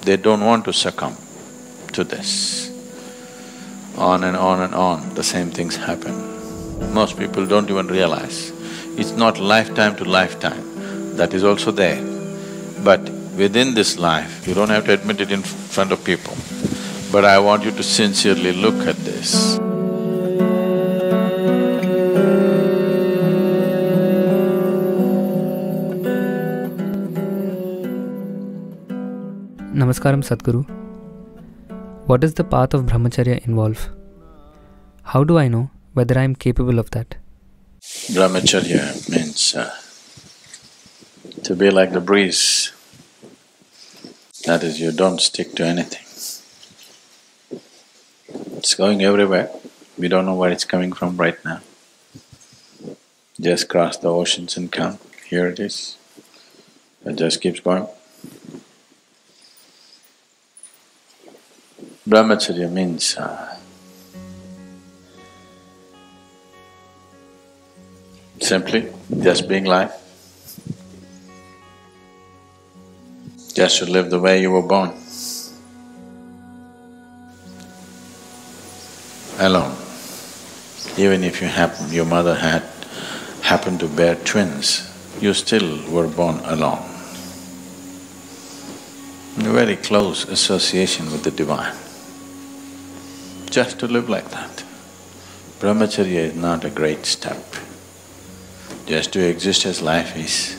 They don't want to succumb to this. On and on and on, the same things happen. Most people don't even realize. It's not lifetime to lifetime, that is also there. But within this life, you don't have to admit it in front of people. But I want you to sincerely look at this. Namaskaram, Sadhguru. What does the path of Brahmacharya involve? How do I know whether I am capable of that? Brahmacharya means to be like the breeze. That is, you don't stick to anything. It's going everywhere. We don't know where it's coming from right now. Just cross the oceans and come. Here it is. It just keeps going. Brahmacharya means simply just being life, just to live the way you were born, alone. Even if your mother happened to bear twins, you still were born alone. A very close association with the Divine. Just to live like that. Brahmacharya is not a great step. Just to exist as life is.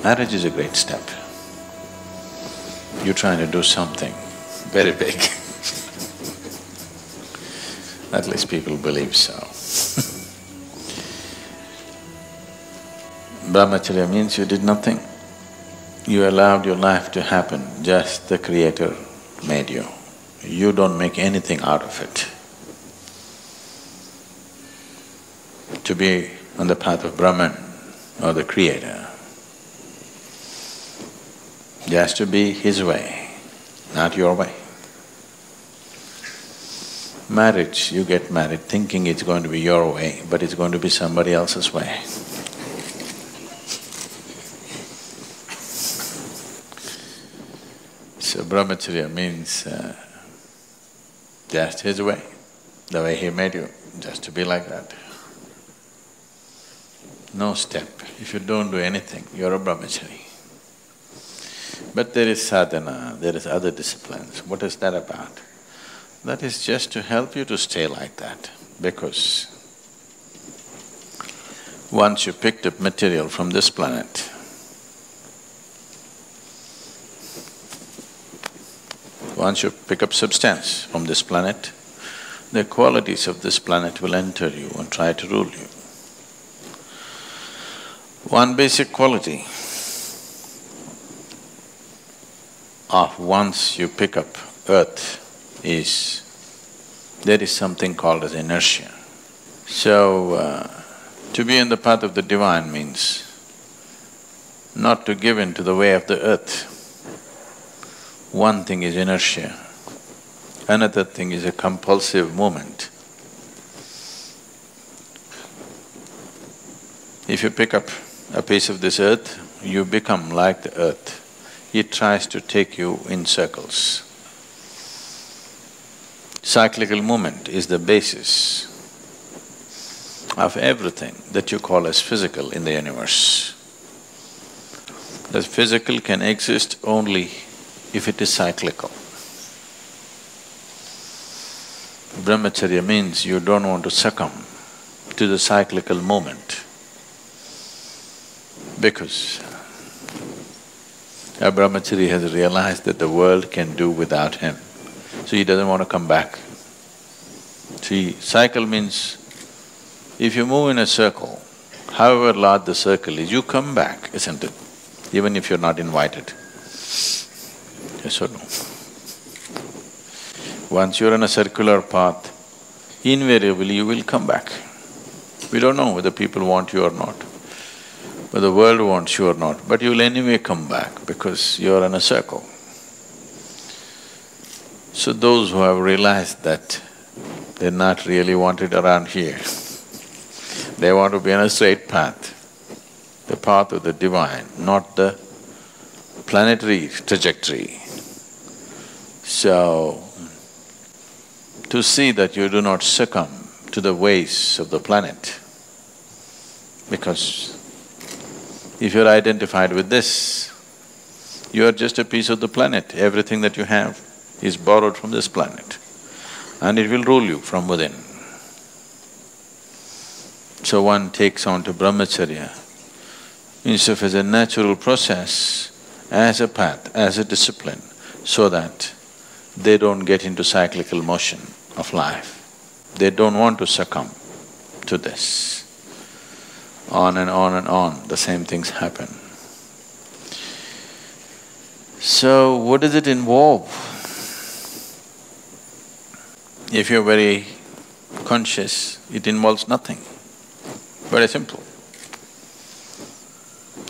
Marriage is a great step. You're trying to do something very big. At least people believe so. Brahmacharya means you did nothing. You allowed your life to happen, just the Creator made you. You don't make anything out of it. To be on the path of Brahman or the Creator, just to be His way, not your way. Marriage, you get married thinking it's going to be your way, but it's going to be somebody else's way. So Brahmacharya means just His way, the way He made you, just to be like that. No step. If you don't do anything, you're a brahmachari. But there is sadhana, there is other disciplines. What is that about? That is just to help you to stay like that, because once you picked up material from this planet, once you pick up substance from this planet, the qualities of this planet will enter you and try to rule you. One basic quality of once you pick up earth is, there is something called as inertia. So, to be in the path of the Divine means not to give in to the way of the earth. One thing is inertia, another thing is a compulsive movement. If you pick up a piece of this earth, you become like the earth. It tries to take you in circles. Cyclical movement is the basis of everything that you call as physical in the universe. The physical can exist only if it is cyclical. Brahmacharya means you don't want to succumb to the cyclical movement, because a brahmachari has realized that the world can do without him, so he doesn't want to come back. See, cycle means if you move in a circle, however large the circle is, you come back, isn't it? Even if you're not invited. Yes or no? Once you're on a circular path, invariably you will come back. We don't know whether people want you or not, whether the world wants you or not, but you'll anyway come back because you're in a circle. So those who have realized that they're not really wanted around here, they want to be on a straight path, the path of the Divine, not the planetary trajectory. So, to see that you do not succumb to the ways of the planet, because if you're identified with this, you are just a piece of the planet. Everything that you have is borrowed from this planet and it will rule you from within. So one takes on to brahmacharya instead of as a natural process, as a path, as a discipline, so that they don't get into cyclical motion of life. They don't want to succumb to this. On and on, the same things happen. So, what does it involve? If you're very conscious, it involves nothing. Very simple.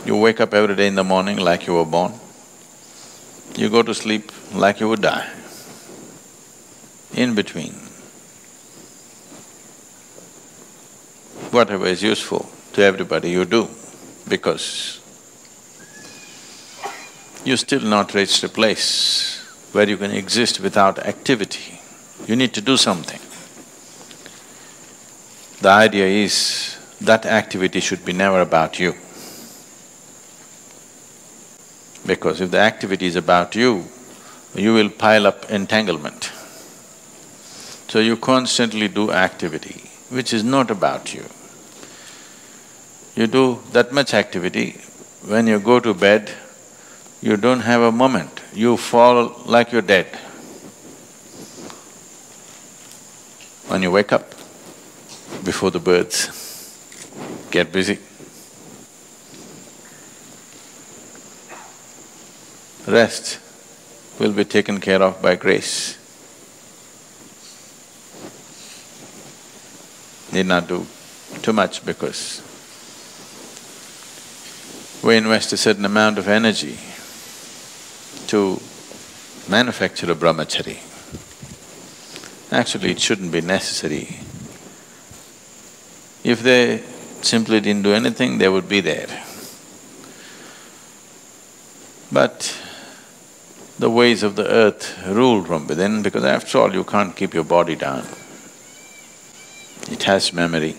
You wake up every day in the morning like you were born. You go to sleep like you would die. In between, whatever is useful to everybody you do, because you still not reached a place where you can exist without activity. You need to do something. The idea is that activity should be never about you. Because if the activity is about you, you will pile up entanglement. So you constantly do activity which is not about you. You do that much activity, when you go to bed, you don't have a moment, you fall like you're dead. When you wake up, before the birds, get busy. Rest will be taken care of by grace. Need not do too much because we invest a certain amount of energy to manufacture a brahmachari. Actually, it shouldn't be necessary. If they simply didn't do anything, they would be there. But the ways of the earth rule from within, because after all, you can't keep your body down. It has memory,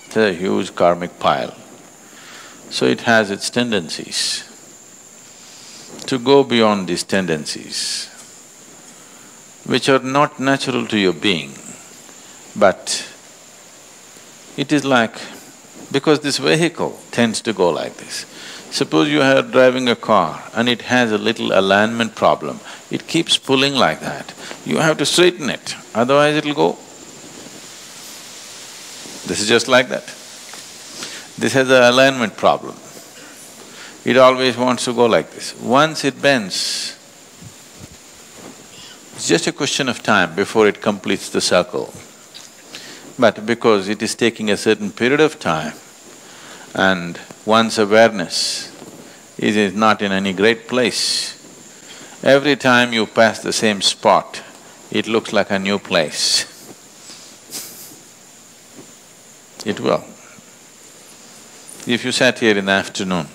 it's a huge karmic pile. So it has its tendencies. To go beyond these tendencies, which are not natural to your being, but it is like… because this vehicle tends to go like this. Suppose you are driving a car and it has a little alignment problem, it keeps pulling like that. You have to straighten it, otherwise it'll go. This is just like that. This has an alignment problem. It always wants to go like this. Once it bends, it's just a question of time before it completes the circle. But because it is taking a certain period of time and one's awareness is not in any great place, every time you pass the same spot, it looks like a new place. It will. If you sat here in the afternoon,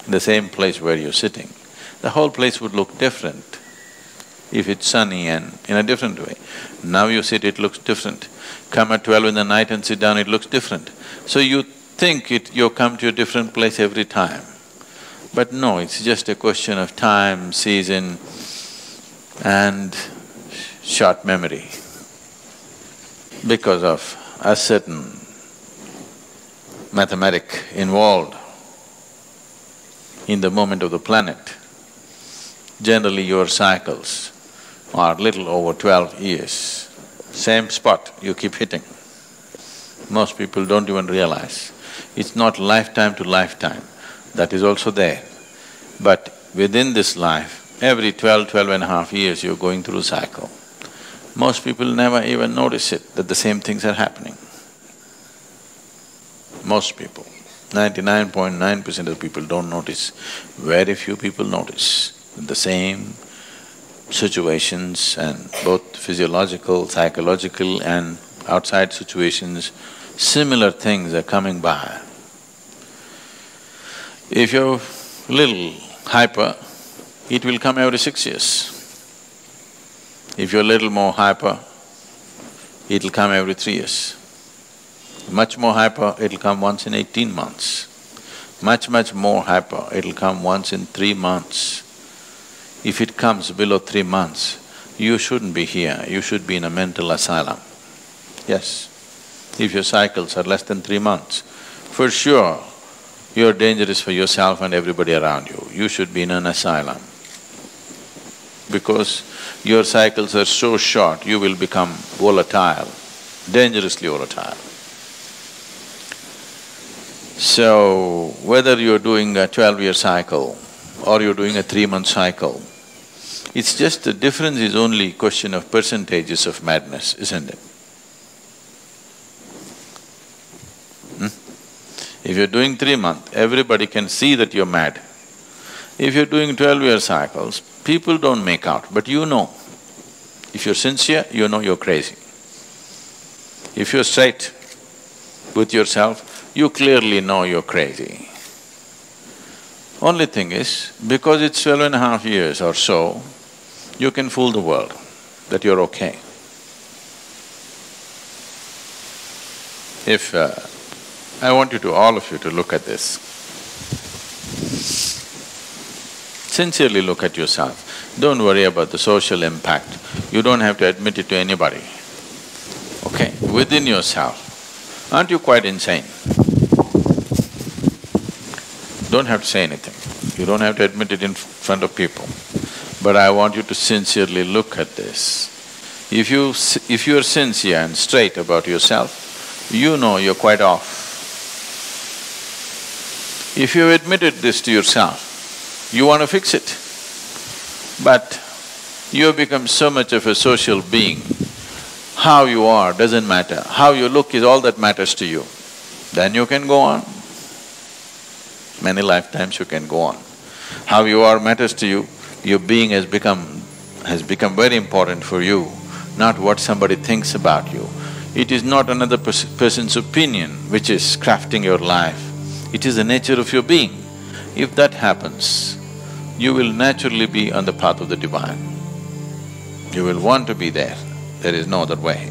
in the same place where you're sitting, the whole place would look different if it's sunny and in a different way. Now you sit, it looks different. Come at 12 in the night and sit down, it looks different. So you think you come to a different place every time. But no, it's just a question of time, season and short memory. Because of a certain mathematic involved in the movement of the planet, generally your cycles are little over 12 years. Same spot you keep hitting. Most people don't even realize. It's not lifetime to lifetime, that is also there. But within this life, every 12.5 years you're going through a cycle. Most people never even notice it, that the same things are happening. Most people, 99.9% of people don't notice. Very few people notice the same situations, and both physiological, psychological and outside situations, similar things are coming by. If you're little hyper, it will come every 6 years. If you're a little more hyper, it'll come every 3 years. Much more hyper, it'll come once in 18 months. Much more hyper, it'll come once in 3 months. If it comes below 3 months, you shouldn't be here, you should be in a mental asylum. Yes. If your cycles are less than 3 months, for sure, you're dangerous for yourself and everybody around you. You should be in an asylum. Because your cycles are so short, you will become volatile, dangerously volatile. So, whether you're doing a 12-year cycle or you're doing a 3-month cycle, it's just the difference is only question of percentages of madness, isn't it? If you're doing 3-month, everybody can see that you're mad. If you're doing 12-year cycles, people don't make out, but you know. If you're sincere, you know you're crazy. If you're straight with yourself, you clearly know you're crazy. Only thing is, because it's 12.5 years or so, you can fool the world that you're okay. If… I want you to, all of you to look at this. Sincerely look at yourself. Don't worry about the social impact. You don't have to admit it to anybody. Okay? Within yourself, aren't you quite insane? Don't have to say anything. You don't have to admit it in front of people. But I want you to sincerely look at this. If you're sincere and straight about yourself, you know you're quite off. If you've admitted this to yourself, you want to fix it. But you have become so much of a social being, how you are doesn't matter, how you look is all that matters to you. Then you can go on. Many lifetimes you can go on. How you are matters to you, your being has become very important for you, not what somebody thinks about you. It is not another person's opinion which is crafting your life. It is the nature of your being. If that happens, you will naturally be on the path of the divine. You will want to be there. There is no other way.